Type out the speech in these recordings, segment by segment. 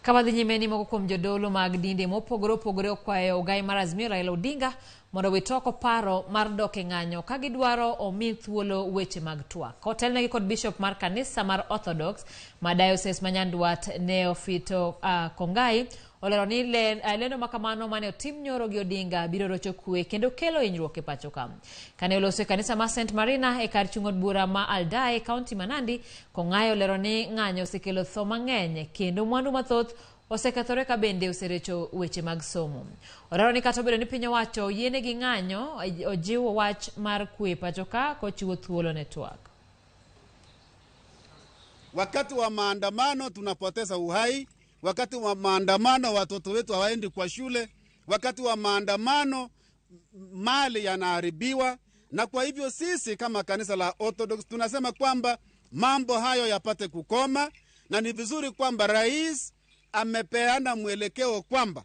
Kabadhi nyimeni moko kuom jodolo mag dinde mopogore opogore okwayo ogai mar Azimio Raila Odinga mondo witoko paro mar dok e ng'anyo ka gidwaro omi thuolo weche mag twak. Otelnegi kod bishop mar kanisa mar Orthodox ma diocese ma Nyanduat Neofito Kongai olero ni lendo makamano mane otim nyoro gi Odinga biro rocho kwe kendo kelo hinyruok e pacho ka. Kane oloso kanisa ma St Marina e kar chung'od bura ma Aldai County Manandi, Kongai olero ni ng'anyo osekelo tho mang'eny kendo mwandu mathoth osekethore ka bende oserecho weche mag somo. Olero ni kata obedo ni piny owacho yiene gi ng'anyo, ojiwo wach mar kwe pacho ka kochiwo thuolo ne twak. Wakati wa maandamano tunapoteza uhai, wakati wa maandamano watoto wetu hawaendi kwa shule, wakati wa maandamano mali yanaharibiwa, na kwa hivyo sisi kama kanisa la Orthodox tunasema kwamba mambo hayo yapate kukoma, na ni vizuri kwamba rais amepeana mwelekeo kwamba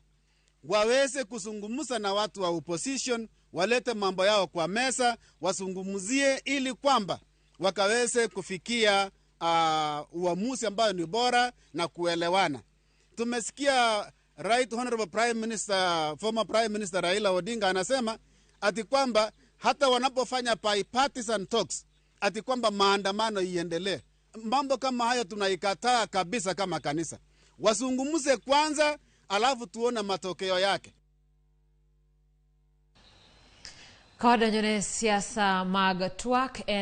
waweze kuzungumza na watu wa opposition, walete mambo yao kwa meza, wasungumuzie ili kwamba wakaweze kufikia uamuzi ambayo ni bora na kuelewana. Tumesikia Right Honorable Prime Minister, former Prime Minister Raila Odinga anasema ati kwamba hata wanapofanya bipartisan talks ati kwamba maandamano iendelee. Mambo kama hayo tunaikataa kabisa kama kanisa. Wasungumuze kwanza alafu tuone matokeo yake. Kada jone siasa mag twak